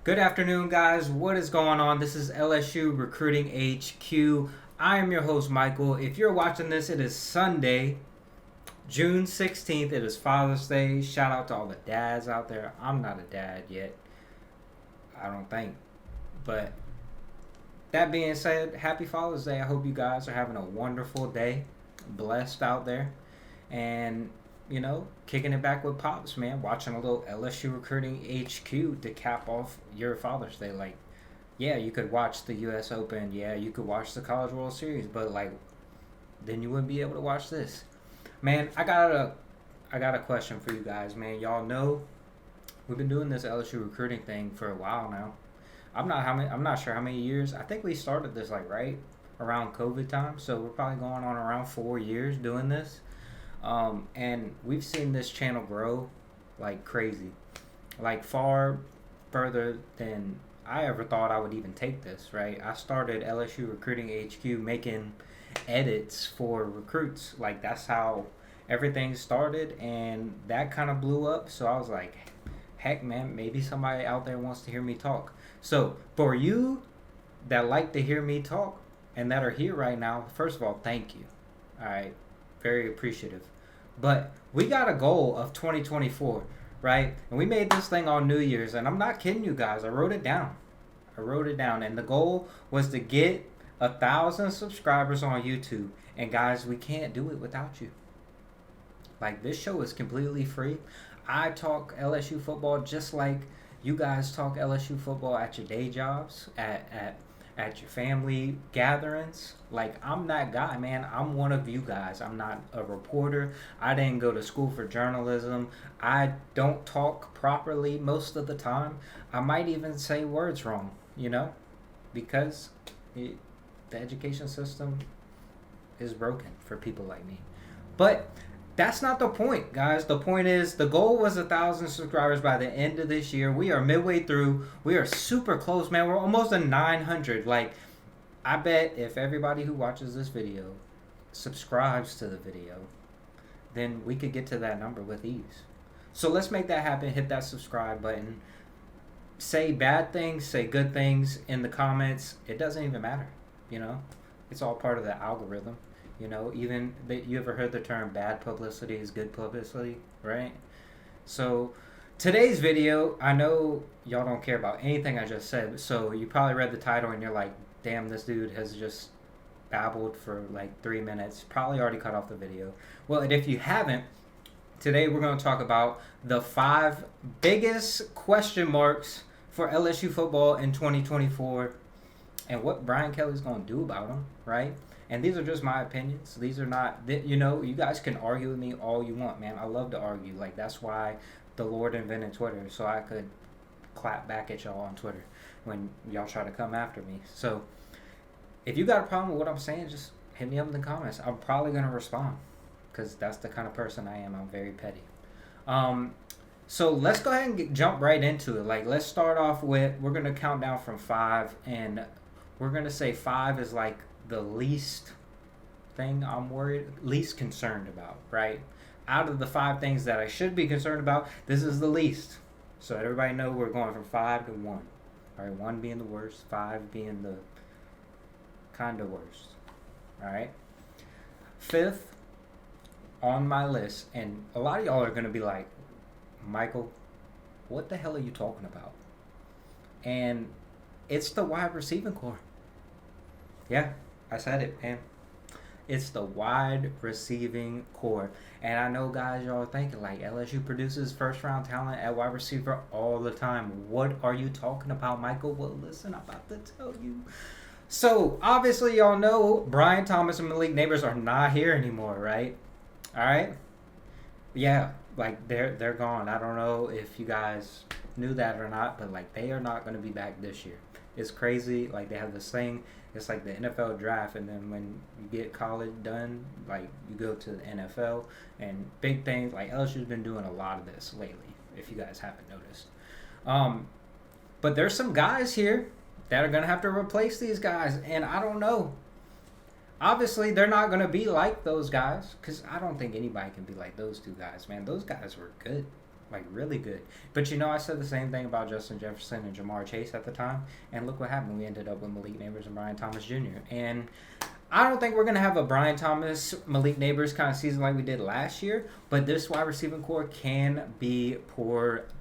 Good afternoon, guys. What is going on? This is LSU Recruiting HQ. I am your host, Michael. If you're watching this, it is Sunday, June 16th. It is Father's Day. Shout out to all the dads out there. I'm not a dad yet. I don't think. But that being said, happy Father's Day. I hope you guys are having a wonderful day. Blessed out there. And kicking it back with Pops, man. Watching a little LSU Recruiting HQ to cap off your Father's Day. Like, yeah, you could watch the U.S. Open. Yeah, you could watch the College World Series. But, then you wouldn't be able to watch this. Man, I got a question for you guys, man. Y'all know we've been doing this LSU recruiting thing for a while now. I'm not sure how many years. I think we started this, right around COVID time. So we're probably going on around 4 years doing this. And we've seen this channel grow like crazy, far further than I ever thought I would even take this, right? I started LSU Recruiting HQ making edits for recruits. That's how everything started, and that kind of blew up. So I was like, heck, man, maybe somebody out there wants to hear me talk. So for you that like to hear me talk and that are here right now, first of all, thank you. All right. Very appreciative. But we got a goal of 2024, right? And we made this thing on New Year's, and I'm not kidding you guys. I wrote it down. And the goal was to get 1,000 subscribers on YouTube. And guys, we can't do it without you. This show is completely free. I talk LSU football just like you guys talk LSU football at your day jobs, at your family gatherings. I'm that guy, man. I'm one of you guys. I'm not a reporter. I didn't go to school for journalism. I don't talk properly most of the time. I might even say words wrong, because the education system is broken for people like me. But that's not the point, guys. The point is the goal was 1,000 subscribers by the end of this year. We are midway through. We are super close, man. We're almost at 900. I bet if everybody who watches this video subscribes to the video, then we could get to that number with ease. So let's make that happen. Hit that subscribe button. Say bad things, say good things in the comments. It doesn't even matter, It's all part of the algorithm. Even you ever heard the term bad publicity is good publicity, right? So today's video, I know y'all don't care about anything I just said, so you probably read the title and you're like, damn, this dude has just babbled for 3 minutes. Probably already cut off the video. Well, and if you haven't, today we're going to talk about the 5 biggest question marks for LSU football in 2024 and what Brian Kelly's going to do about them, right? And these are just my opinions. These are not, you guys can argue with me all you want, man. I love to argue. That's why the Lord invented Twitter, so I could clap back at y'all on Twitter when y'all try to come after me. So if you got a problem with what I'm saying, just hit me up in the comments. I'm probably going to respond because that's the kind of person I am. I'm very petty. So let's go ahead and jump right into it. Let's start off with, we're going to count down from 5, and we're going to say 5 is the least thing I'm least concerned about, right? Out of the 5 things that I should be concerned about, this is the least. So everybody know we're going from 5 to 1. All right, 1 being the worst, 5 being the kind of worst. All right. 5th on my list, and a lot of y'all are going to be like, Michael, what the hell are you talking about? And it's the wide receiving core. Yeah. I said it, man. It's the wide receiving core. And I know, guys, y'all are thinking, LSU produces first-round talent at wide receiver all the time. What are you talking about, Michael? Well, listen, I'm about to tell you. So, obviously, y'all know Brian Thomas and Malik Neighbors are not here anymore, right? All right? Yeah, they're gone. I don't know if you guys knew that or not, but, they are not going to be back this year. It's crazy. They have this thing. It's the NFL draft, and then when you get college done, you go to the NFL, and big things. LSU's been doing a lot of this lately, if you guys haven't noticed. But there's some guys here that are going to have to replace these guys, and I don't know. Obviously, they're not going to be like those guys, because I don't think anybody can be like those 2 guys, man. Those guys were good. like really good. But I said the same thing about Justin Jefferson and Jamar Chase at the time, and look what happened. We ended up with Malik Neighbors and Brian Thomas Jr. And I don't think we're gonna have a Brian Thomas, Malik Neighbors kind of season like we did last year, but this wide receiving core can be productive.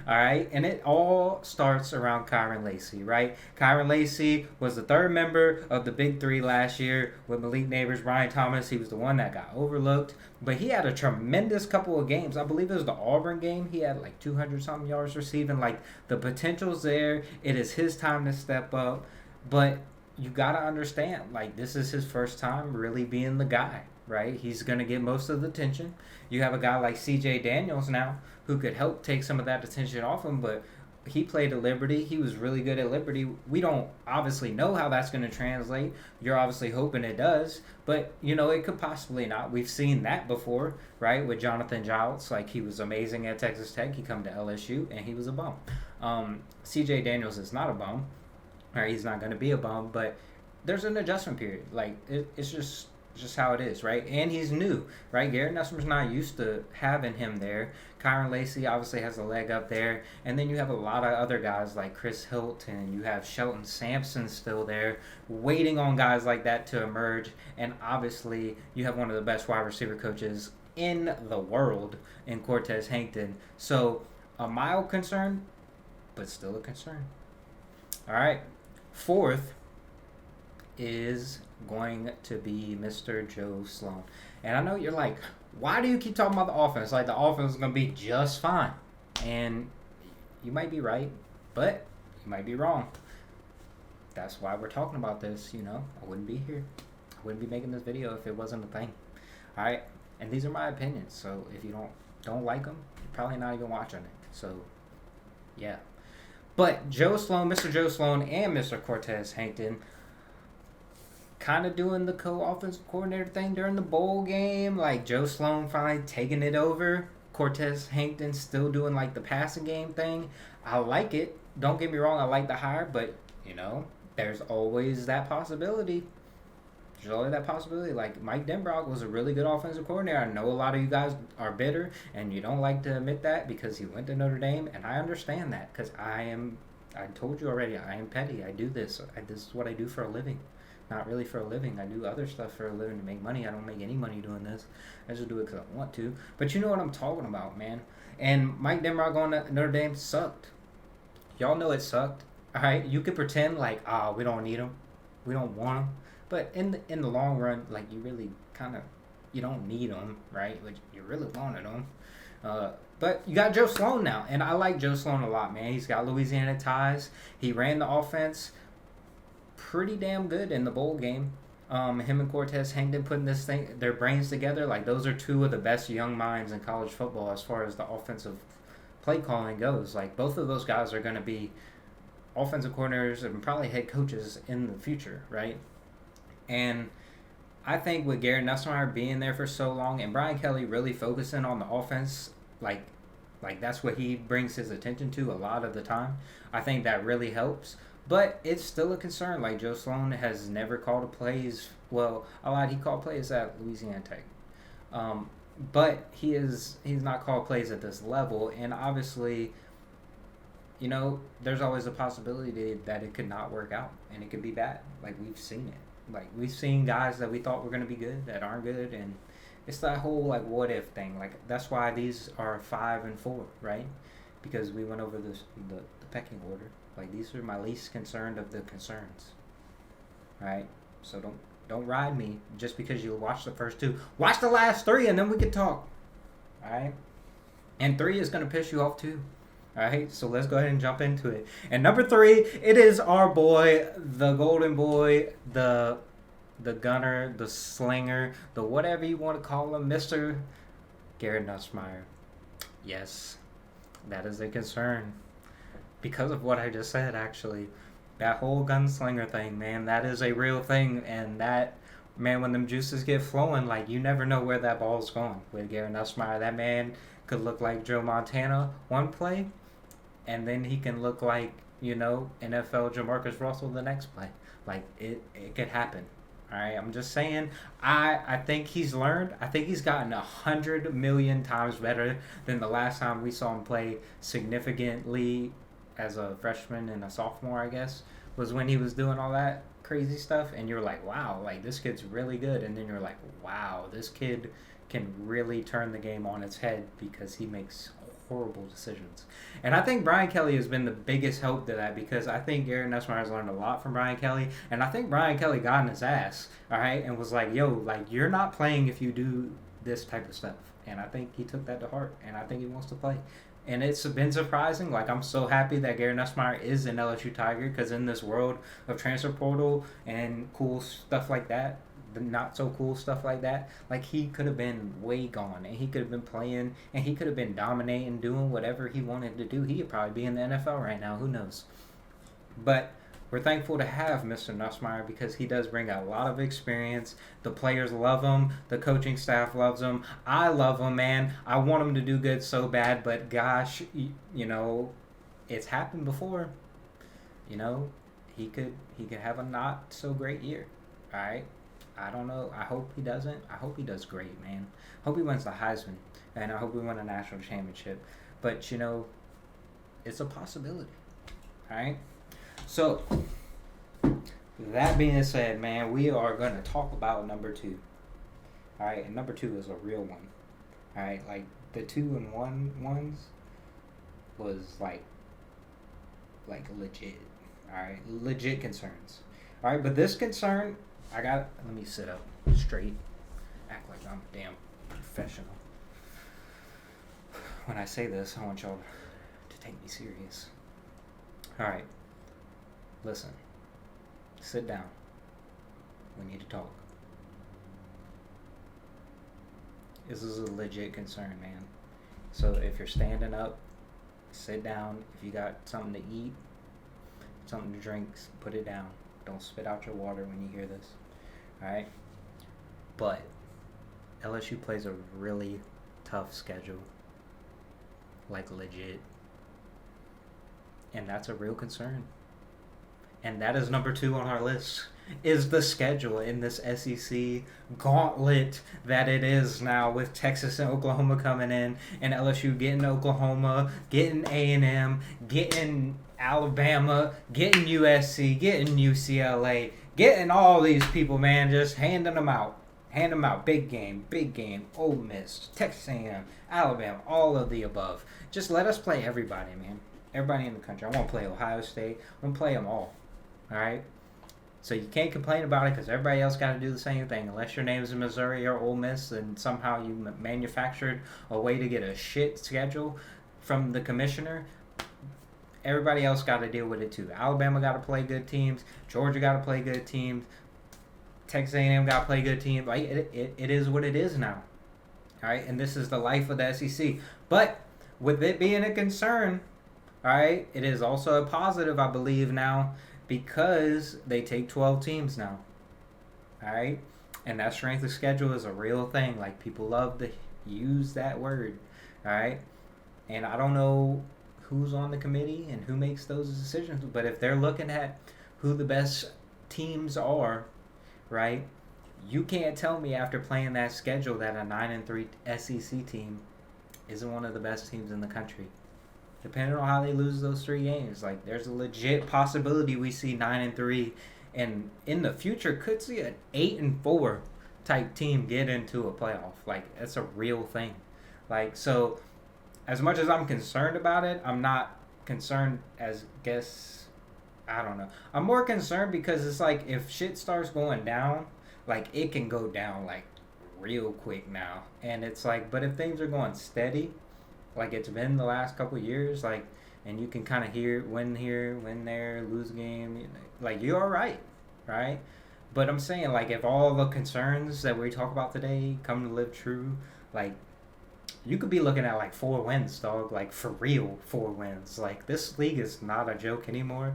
All right, and it all starts around Kyron Lacy, right? Kyron Lacy was the third member of the Big Three last year with Malik Neighbors, Brian Thomas. He was the one that got overlooked, but he had a tremendous couple of games. I believe it was the Auburn game. He had like 200 something yards receiving. Like the potential's there. It is his time to step up. But you got to understand, like, this is his first time really being the guy, right? He's going to get most of the attention. You have a guy like C.J. Daniels now who could help take some of that attention off him, but he played at Liberty. He was really good at Liberty. We don't obviously know how that's going to translate. You're obviously hoping it does, but, it could possibly not. We've seen that before, right, with Jonathan Giles. Like, he was amazing at Texas Tech. He come to LSU, and he was a bum. C.J. Daniels is not a bum. Or he's not going to be a bum, but there's an adjustment period. Like, it's just how it is, right? And he's new, right? Garrett Nussmer's not used to having him there. Kyron Lacy obviously has a leg up there. And then you have a lot of other guys like Chris Hilton. You have Shelton Sampson still there, waiting on guys like that to emerge. And obviously, you have one of the best wide receiver coaches in the world in Cortez Hankton. So, a mild concern, but still a concern. All right. Fourth is going to be Mr. Joe Sloan. And I know you're like, why do you keep talking about the offense? Like, the offense is going to be just fine. And you might be right, but you might be wrong. That's why we're talking about this, I wouldn't be here. I wouldn't be making this video if it wasn't a thing. All right? And these are my opinions. So if you don't like them, you're probably not even watching it. So, yeah. But Joe Sloan, Mr. Joe Sloan, and Mr. Cortez Hankton kind of doing the co-offensive coordinator thing during the bowl game. Like, Joe Sloan finally taking it over. Cortez Hankton still doing, like, the passing game thing. I like it. Don't get me wrong. I like the hire, but, there's always that possibility. There's always that possibility. Like, Mike Denbrock was a really good offensive coordinator. I know a lot of you guys are bitter, and you don't like to admit that because he went to Notre Dame, and I understand that because I told you already, I am petty. I do this. This is what I do for a living. Not really for a living. I do other stuff for a living to make money. I don't make any money doing this. I just do it because I want to. But you know what I'm talking about, man. And Mike Denbrock going to Notre Dame sucked. Y'all know it sucked. All right? You could pretend like, we don't need him. We don't want him. But in the long run, like, you really you don't need them, right? But you really wanted them. But you got Joe Sloan now, and I like Joe Sloan a lot, man. He's got Louisiana ties. He ran the offense pretty damn good in the bowl game. Him and Cortez Hankton putting their brains together. Like, those are two of the best young minds in college football as far as the offensive play calling goes. Like, both of those guys are going to be offensive coordinators and probably head coaches in the future, right? And I think with Garrett Nussmeier being there for so long and Brian Kelly really focusing on the offense, like that's what he brings his attention to a lot of the time, I think that really helps. But it's still a concern. Like, Joe Sloan has never called plays. Well, he called plays at Louisiana Tech. But he's not called plays at this level. And obviously, there's always a possibility that it could not work out and it could be bad. Like, we've seen it. Like, we've seen guys that we thought were going to be good that aren't good, and it's that whole, like, what if thing. Like, that's why these are 5 and 4, right? Because we went over the pecking order. Like, these are my least concerned of the concerns, right? So don't ride me just because you watch the first 2. Watch the last 3, and then we can talk, all right? And 3 is going to piss you off, too. All right, so let's go ahead and jump into it. And number 3, it is our boy, the golden boy, the gunner, the slinger, the whatever you want to call him, Mr. Garrett Nussmeier. Yes, that is a concern. Because of what I just said, actually. That whole gunslinger thing, man, that is a real thing. And that, man, when them juices get flowing, like, you never know where that ball's going. With Garrett Nussmeier, that man could look like Joe Montana one play, and then he can look like, NFL Jamarcus Russell the next play. Like, it could happen. All right, I'm just saying. I think he's learned. I think he's gotten 100 million times better than the last time we saw him play significantly as a freshman and a sophomore. I guess was when he was doing all that crazy stuff, and you're like, wow, like this kid's really good. And then you're like, wow, this kid can really turn the game on its head because he makes horrible decisions. And I think Brian Kelly has been the biggest help to that because I think Gary Nussmeier has learned a lot from Brian Kelly. And I think Brian Kelly got in his ass, all right, and was like, yo, like, you're not playing if you do this type of stuff. And I think he took that to heart, and I think he wants to play. And it's been surprising. Like, I'm so happy that Gary Nussmeier is an LSU Tiger because in this world of transfer portal and cool stuff like that, the not so cool stuff like that, like he could have been way gone and he could have been playing and he could have been dominating, doing whatever he wanted to do. He could probably be in the NFL right now. Who knows? But we're thankful to have Mr. Nussmeier because he does bring a lot of experience. The players love him. The coaching staff loves him. I love him, man. I want him to do good so bad, but gosh, you know, it's happened before. You know, he could have a not so great year. All right. I don't know. I hope he doesn't. I hope he does great, man. Hope he wins the Heisman, and I hope we win a national championship. But, you know, it's a possibility. All right? So, that being said, man, we are going to talk about number 2. All right? And number 2 is a real one. All right? Like, the 2-1 ones was, like legit. All right? Legit concerns. All right? But this concern... let me sit up straight, act like I'm a damn professional. When I say this, I want y'all to take me serious. Alright, listen, sit down, we need to talk. This is a legit concern, man. So if you're standing up, sit down. If you got something to eat, something to drink, put it down. Don't spit out your water when you hear this. Alright? But LSU plays a really tough schedule. Like legit. And that's a real concern. And that is number 2 on our list. Is the schedule in this SEC gauntlet that it is now with Texas and Oklahoma coming in and LSU getting Oklahoma, getting A&M, getting Alabama, getting USC, getting UCLA, getting all these people, man, just handing them out. Hand them out. Big game, Ole Miss, Texas A&M, Alabama, all of the above. Just let us play everybody, man. Everybody in the country. I want to play Ohio State. I want to play them all. All right? So you can't complain about it because everybody else got to do the same thing. Unless your name is Missouri or Ole Miss and somehow you manufactured a way to get a shit schedule from the commissioner, everybody else got to deal with it too. Alabama got to play good teams. Georgia got to play good teams. Texas A&M got to play good teams. Like it is what it is now. All right, and this is the life of the SEC. But with it being a concern, all right, it is also a positive, I believe, now because they take 12 teams now. All right, and that strength of schedule is a real thing. Like people love to use that word. All right, and I don't know who's on the committee and who makes those decisions, but if they're looking at who the best teams are, right, you can't tell me after playing that schedule that a 9-3 SEC team isn't one of the best teams in the country. Depending on how they lose those 3 games, like there's a legit possibility we see 9-3, and in the future could see an 8-4 type team get into a playoff. Like that's a real thing. Like so, as much as I'm concerned about it, I'm not concerned as I don't know. I'm more concerned because it's like if shit starts going down, like it can go down like real quick now. And it's like, but if things are going steady, like it's been the last couple of years, like, and you can kind of win here, win there, lose a game, like you're all right? But I'm saying like if all the concerns that we talk about today come to live true, like you could be looking at like 4 wins, dog, like for real 4 wins. Like this league is not a joke anymore.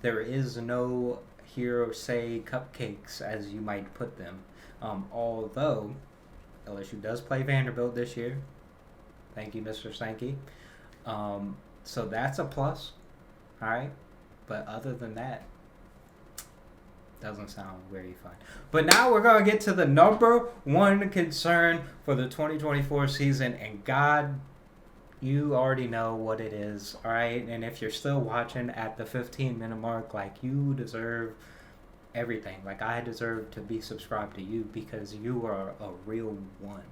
There is no hero say cupcakes as you might put them. Although LSU does play Vanderbilt this year. Thank you, Mr. Sankey. So that's a plus. All right. But other than that, Doesn't sound very fun. But now we're going to get to the number one concern for the 2024 season. And God, you already know what it is, all right? And if you're still watching at the 15-minute mark, like, you deserve everything. Like, I deserve to be subscribed to you because you are a real one,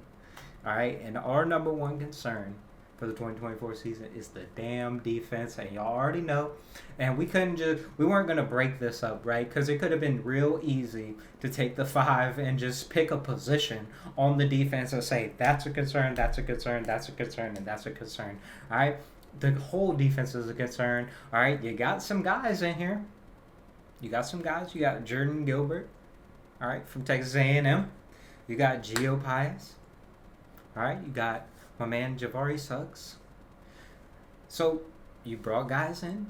all right? And our number one concern for the 2024 season is the damn defense, and y'all already know. And we weren't going to break this up, right? Because it could have been real easy to take the 5 and just pick a position on the defense and say, that's a concern, that's a concern, that's a concern, and that's a concern, all right? The whole defense is a concern, all right? You got some guys in here. You got some guys. You got Jordan Gilbert, all right, from Texas A&M. You got Gio Pius, all right? You got my man Javari Suggs. So you brought guys in,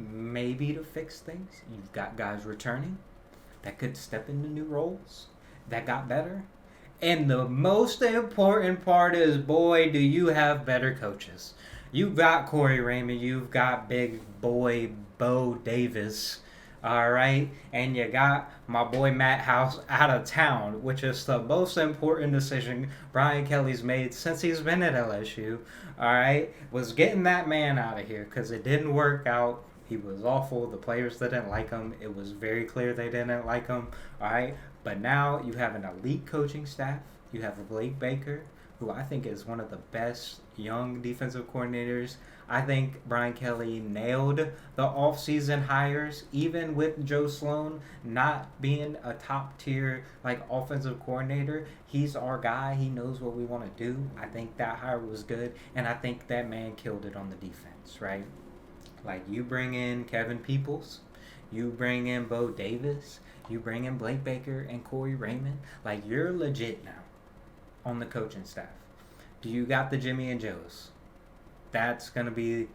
maybe to fix things. You've got guys returning that could step into new roles that got better. And the most important part is, boy, do you have better coaches. You've got Corey Raymond. You've got big boy Bo Davis. All right, and you got my boy Matt House out of town, which is the most important decision Brian Kelly's made since he's been at LSU. All right, was getting that man out of here because it didn't work out. He was awful. The players didn't like him. It was very clear they didn't like him. All right, but now you have an elite coaching staff. You have Blake Baker, who I think is one of the best young defensive coordinators. I think Brian Kelly nailed the offseason hires, even with Joe Sloan not being a top-tier offensive coordinator. He's our guy. He knows what we want to do. I think that hire was good, and I think that man killed it on the defense, right? Like, you bring in Kevin Peoples, you bring in Bo Davis, you bring in Blake Baker and Corey Raymond. Like, you're legit now on the coaching staff. Do you got the Jimmy and Joes? That's going to be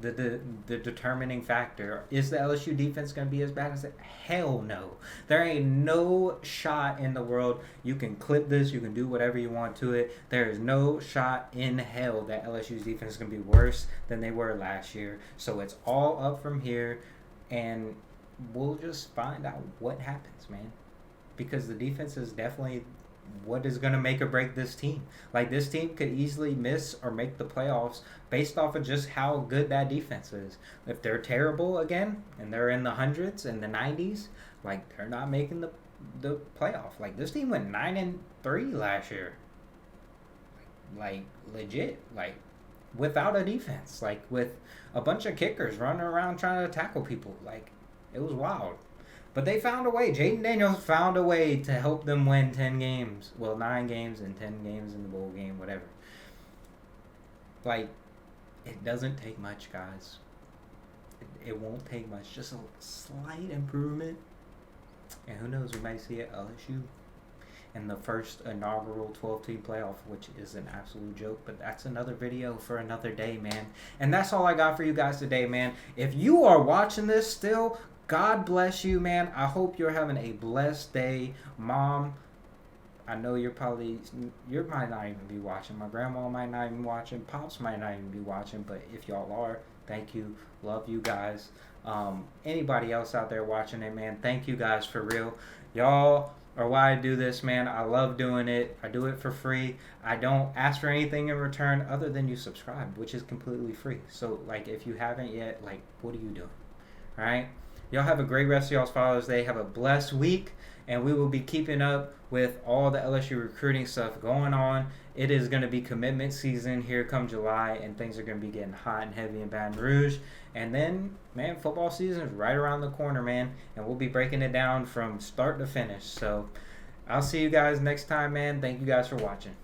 the determining factor. Is the LSU defense going to be as bad as it? Hell no. There ain't no shot in the world. You can clip this. You can do whatever you want to it. There is no shot in hell that LSU's defense is going to be worse than they were last year. So it's all up from here, and we'll just find out what happens, man. Because the defense is definitely what is going to make or break this team. Like, this team could easily miss or make the playoffs based off of just how good that defense is. If they're terrible again and they're in the hundreds and the 90s, like, they're not making the playoff. Like, this team went 9-3 last year. Like, legit. Like, without a defense. Like, with a bunch of kickers running around trying to tackle people. Like, it was wild. But they found a way. Jaden Daniels found a way to help them win 10 games. Well, 9 games and 10 games in the bowl game, whatever. Like, it doesn't take much, guys. It won't take much. Just a slight improvement. And who knows, we might see it LSU in the first inaugural 12-team playoff, which is an absolute joke. But that's another video for another day, man. And that's all I got for you guys today, man. If you are watching this still, God bless you, man. I hope you're having a blessed day. Mom, I know you might not even be watching. My grandma might not even be watching. Pops might not even be watching. But if y'all are, thank you. Love you guys. Anybody else out there watching it, man, thank you guys for real. Y'all are why I do this, man. I love doing it. I do it for free. I don't ask for anything in return other than you subscribe, which is completely free. So, like, if you haven't yet, like, what are you doing? All right? Y'all have a great rest of y'all's Father's Day. Have a blessed week. And we will be keeping up with all the LSU recruiting stuff going on. It is going to be commitment season here come July. And things are going to be getting hot and heavy in Baton Rouge. And then, man, football season is right around the corner, man. And we'll be breaking it down from start to finish. So I'll see you guys next time, man. Thank you guys for watching.